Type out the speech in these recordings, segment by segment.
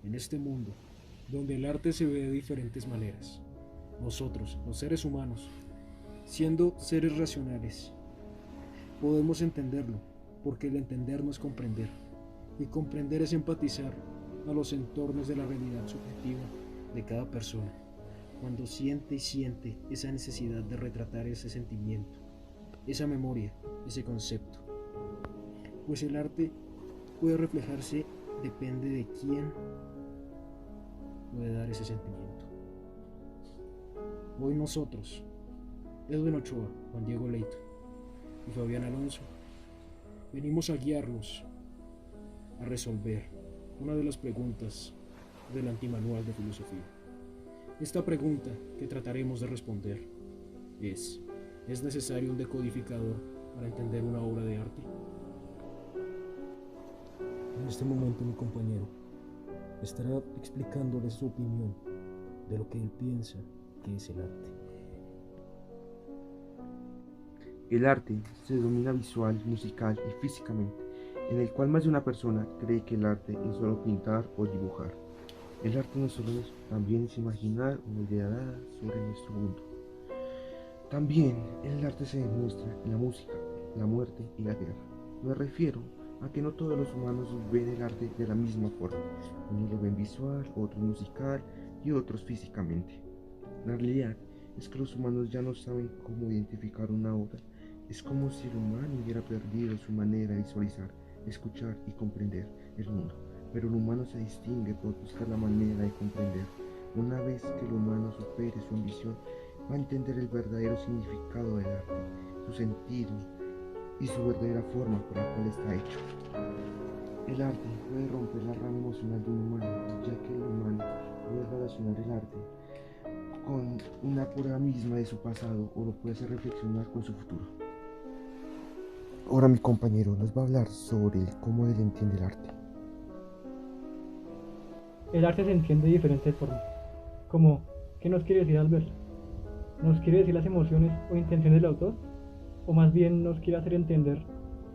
en este mundo, donde el arte se ve de diferentes maneras. Nosotros, los seres humanos, siendo seres racionales, podemos entenderlo, porque el entender no es comprender, y comprender es empatizar a los entornos de la realidad subjetiva de cada persona, cuando siente y siente esa necesidad de retratar ese sentimiento, esa memoria, ese concepto. Pues el arte puede reflejarse, depende de quién puede dar ese sentimiento. Hoy nosotros, Edwin Ochoa, Juan Diego Leito y Fabián Alonso, venimos a guiarlos a resolver una de las preguntas del antimanual de filosofía. Esta pregunta que trataremos de responder ¿es necesario un decodificador para entender una obra de arte? En este momento mi compañero estará explicándoles su opinión de lo que él piensa que es el arte. El arte se denomina visual, musical y físicamente, en el cual más de una persona cree que el arte es solo pintar o dibujar. El arte no solo es, también es imaginar una idea dada sobre nuestro mundo. También el arte se demuestra en la música, la muerte y la guerra. Me refiero a que no todos los humanos ven el arte de la misma forma. Unos lo ven visual, otros musical y otros físicamente. La realidad es que los humanos ya no saben cómo identificar una obra. Es como si el humano hubiera perdido su manera de visualizar, escuchar y comprender el mundo. Pero el humano se distingue por buscar la manera de comprender. Una vez que el humano supere su ambición, va a entender el verdadero significado del arte, su sentido y su verdadera forma por la cual está hecho. El arte puede romper la rama emocional de un humano, ya que el humano puede relacionar el arte con una prueba misma de su pasado o lo puede hacer reflexionar con su futuro. Ahora mi compañero nos va a hablar sobre cómo él entiende el arte. El arte se entiende de diferentes formas, como ¿qué nos quiere decir al verlo? ¿Nos quiere decir las emociones o intenciones del autor? ¿O más bien nos quiere hacer entender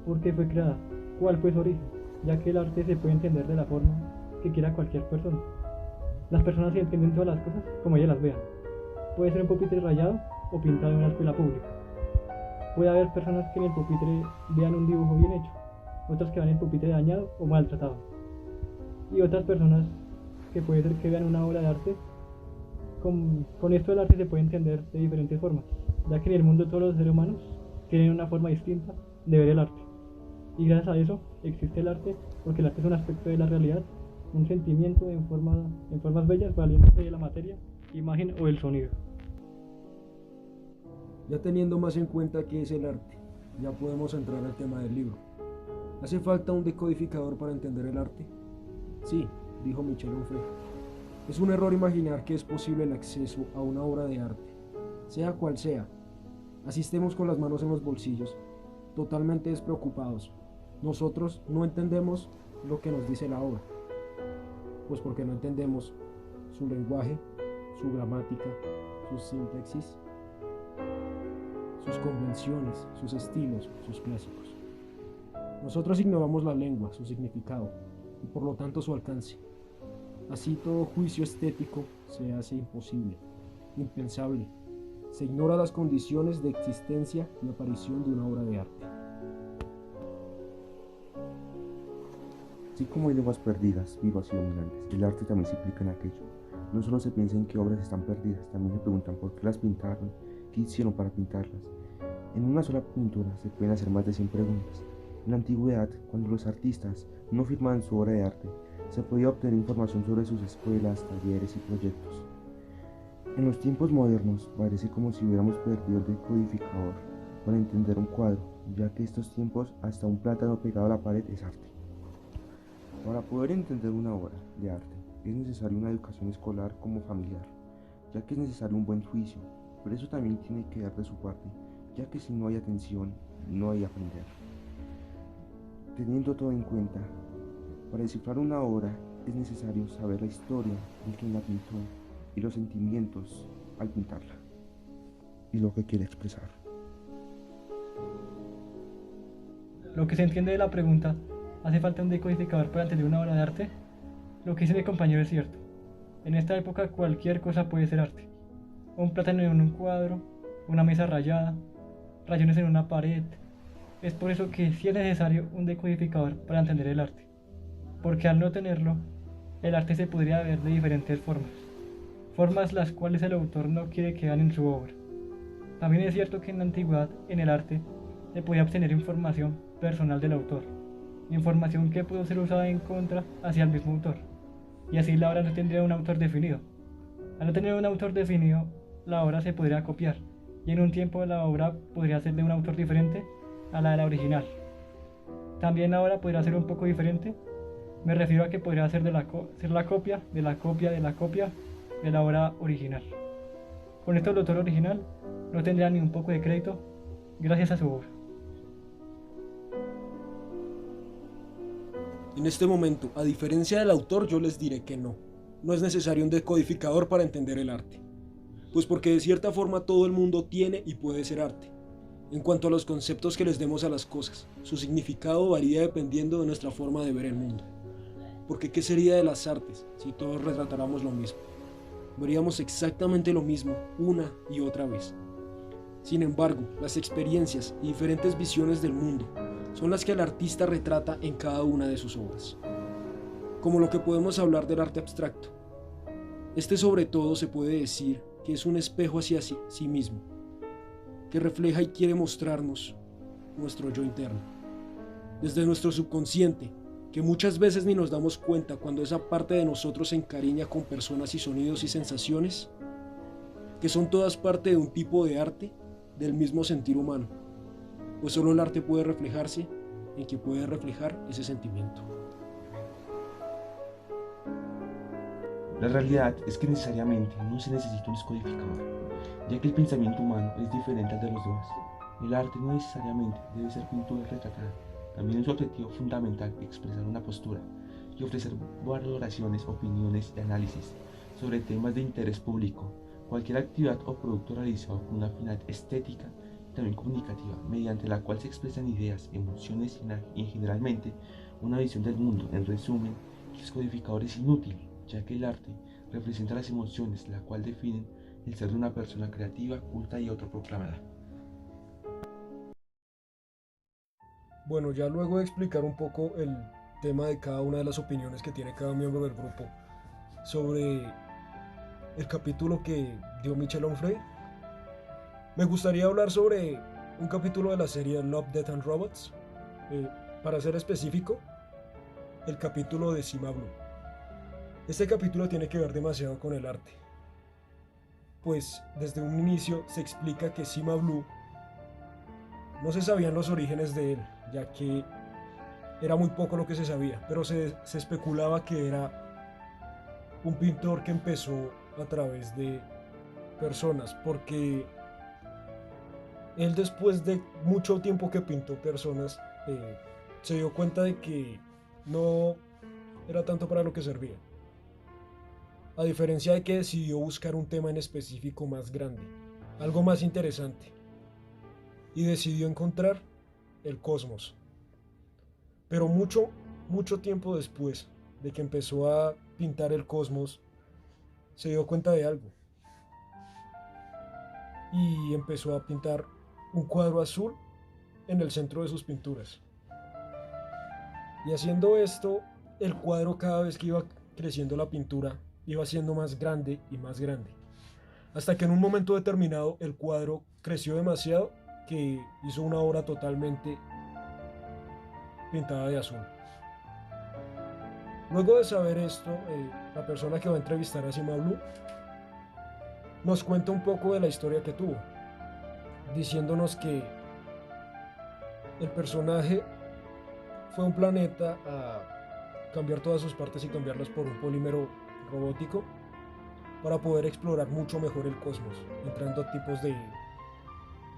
por qué fue creada, cuál fue su origen? Ya que el arte se puede entender de la forma que quiera cualquier persona. Las personas entienden todas las cosas como ellas las vean. Puede ser un pupitre rayado o pintado en una escuela pública. Puede haber personas que en el pupitre vean un dibujo bien hecho, otras que vean el pupitre dañado o maltratado, y otras personas que puede ser que vean una obra de arte. Con esto el arte se puede entender de diferentes formas, ya que en el mundo todos los seres humanos tienen una forma distinta de ver el arte. Y gracias a eso existe el arte, porque el arte es un aspecto de la realidad, un sentimiento en formas bellas, valiéndose de la materia, imagen o el sonido. Ya teniendo más en cuenta qué es el arte, ya podemos entrar al tema del libro. ¿Hace falta un decodificador para entender el arte? Sí, dijo Michel Onfray. Es un error imaginar que es posible el acceso a una obra de arte, sea cual sea. Asistemos con las manos en los bolsillos, totalmente despreocupados. Nosotros no entendemos lo que nos dice la obra, pues porque no entendemos su lenguaje, su gramática, su sintaxis, sus convenciones, sus estilos, sus clásicos. Nosotros ignoramos la lengua, su significado y por lo tanto su alcance. Así todo juicio estético se hace imposible, impensable. Se ignora las condiciones de existencia y aparición de una obra de arte. Así como hay lenguas perdidas, vivas y dominantes, el arte también se implica en aquello. No solo se piensa en qué obras están perdidas, también se preguntan por qué las pintaron, qué hicieron para pintarlas. En una sola pintura se pueden hacer más de 100 preguntas. En la antigüedad, cuando los artistas no firmaban su obra de arte, se podía obtener información sobre sus escuelas, talleres y proyectos. En los tiempos modernos parece como si hubiéramos perdido el decodificador para entender un cuadro, ya que estos tiempos hasta un plátano pegado a la pared es arte. Para poder entender una obra de arte es necesaria una educación escolar como familiar, ya que es necesario un buen juicio, pero eso también tiene que dar de su parte, ya que si no hay atención, no hay aprender. Teniendo todo en cuenta, para descifrar una obra es necesario saber la historia de quien la pintó y los sentimientos al pintarla y lo que quiere expresar. Lo que se entiende de la pregunta, ¿hace falta un decodificador para entender una obra de arte? Lo que dice mi compañero es cierto. En esta época cualquier cosa puede ser arte. Un plátano en un cuadro, una mesa rayada, rayones en una pared. Es por eso que sí es necesario un decodificador para entender el arte. Porque al no tenerlo, el arte se podría ver de diferentes formas. Formas las cuales el autor no quiere que vean en su obra. También es cierto que en la antigüedad, en el arte, se podía obtener información personal del autor. Información que pudo ser usada en contra hacia el mismo autor. Y así la obra no tendría un autor definido. Al no tener un autor definido, la obra se podría copiar, y en un tiempo la obra podría ser de un autor diferente a la de la original. También la obra podría ser un poco diferente, me refiero a que podría ser, ser la copia de la copia de la copia de la obra original. Con esto el autor original no tendría ni un poco de crédito gracias a su obra. En este momento, a diferencia del autor, yo les diré que no. No es necesario un decodificador para entender el arte. Pues porque de cierta forma todo el mundo tiene y puede ser arte. En cuanto a los conceptos que les demos a las cosas, su significado varía dependiendo de nuestra forma de ver el mundo. Porque ¿qué sería de las artes si todos retratáramos lo mismo? Veríamos exactamente lo mismo una y otra vez. Sin embargo, las experiencias y diferentes visiones del mundo son las que el artista retrata en cada una de sus obras. Como lo que podemos hablar del arte abstracto. Este sobre todo se puede decir que es un espejo hacia sí mismo, que refleja y quiere mostrarnos nuestro yo interno. Desde nuestro subconsciente, que muchas veces ni nos damos cuenta cuando esa parte de nosotros se encariña con personas y sonidos y sensaciones, que son todas parte de un tipo de arte del mismo sentir humano, pues solo el arte puede reflejarse en que puede reflejar ese sentimiento. La realidad es que necesariamente no se necesita un descodificador, ya que el pensamiento humano es diferente al de los demás. El arte no necesariamente debe ser pintura retratada, también es su objetivo fundamental expresar una postura y ofrecer valoraciones, opiniones y análisis sobre temas de interés público. Cualquier actividad o producto realizado con una finalidad estética y también comunicativa, mediante la cual se expresan ideas, emociones y generalmente una visión del mundo. En resumen, el descodificador es inútil, ya que el arte representa las emociones, la cual definen el ser de una persona creativa, culta y autoproclamada. Bueno, ya luego de explicar un poco el tema de cada una de las opiniones que tiene cada miembro del grupo sobre el capítulo que dio Michel Onfray, me gustaría hablar sobre un capítulo de la serie Love, Death and Robots, para ser específico, el capítulo de Cima Blue. Este capítulo tiene que ver demasiado con el arte, pues desde un inicio se explica que Cima Blue no se sabían los orígenes de él, ya que era muy poco lo que se sabía, pero se especulaba que era un pintor que empezó a través de personas, porque él después de mucho tiempo que pintó personas, se dio cuenta de que no era tanto para lo que servía. A diferencia de que decidió buscar un tema en específico más grande, algo más interesante, y decidió encontrar el cosmos. Pero mucho tiempo después de que empezó a pintar el cosmos, se dio cuenta de algo. Y empezó a pintar un cuadro azul en el centro de sus pinturas. Y haciendo esto, el cuadro cada vez que iba creciendo la pintura, iba siendo más grande y más grande. Hasta que en un momento determinado el cuadro creció demasiado que hizo una obra totalmente pintada de azul. Luego de saber esto, la persona que va a entrevistar a Cima Blue nos cuenta un poco de la historia que tuvo, diciéndonos que el personaje fue a un planeta a cambiar todas sus partes y cambiarlas por un polímero robótico para poder explorar mucho mejor el cosmos, entrando a tipos de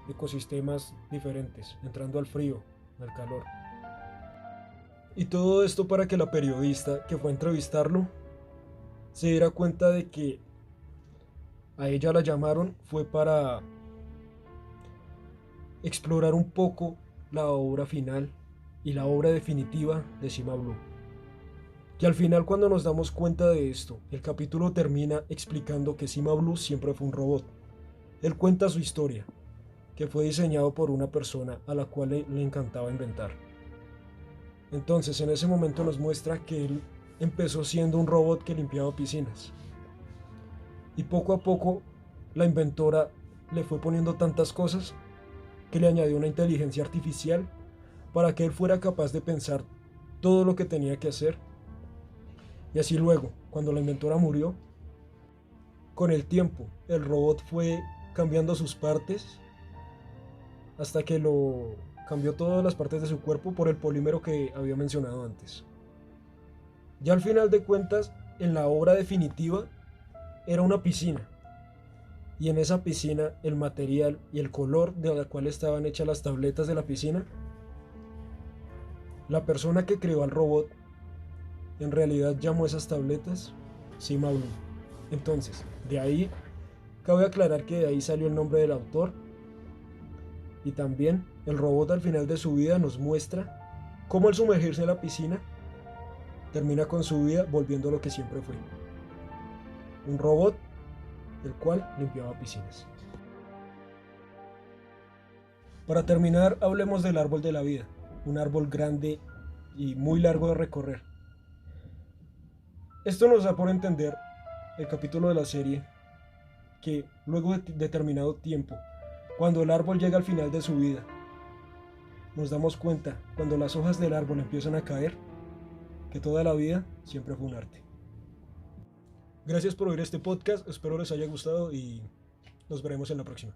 ecosistemas diferentes, entrando al frío, al calor. Y todo esto para que la periodista que fue a entrevistarlo se diera cuenta de que a ella la llamaron fue para explorar un poco la obra final y la obra definitiva de Cima Blue. Que al final, cuando nos damos cuenta de esto, el capítulo termina explicando que Cima Blue siempre fue un robot. Él cuenta su historia, que fue diseñado por una persona a la cual le encantaba inventar. Entonces, en ese momento nos muestra que él empezó siendo un robot que limpiaba piscinas. Y poco a poco, la inventora le fue poniendo tantas cosas que le añadió una inteligencia artificial para que él fuera capaz de pensar todo lo que tenía que hacer. Y así luego, cuando la inventora murió, con el tiempo, el robot fue cambiando sus partes hasta que lo cambió todas las partes de su cuerpo por el polímero que había mencionado antes. Ya al final de cuentas, en la obra definitiva, era una piscina. Y en esa piscina, el material y el color de la cual estaban hechas las tabletas de la piscina, la persona que creó al robot, en realidad llamó esas tabletas Cima Blue. Entonces, de ahí, cabe aclarar que de ahí salió el nombre del autor. Y también el robot al final de su vida nos muestra cómo al sumergirse en la piscina termina con su vida volviendo lo que siempre fue. Un robot el cual limpiaba piscinas. Para terminar, hablemos del árbol de la vida, un árbol grande y muy largo de recorrer. Esto nos da por entender el capítulo de la serie que luego de determinado tiempo, cuando el árbol llega al final de su vida, nos damos cuenta, cuando las hojas del árbol empiezan a caer, que toda la vida siempre fue un arte. Gracias por oír este podcast, espero les haya gustado y nos veremos en la próxima.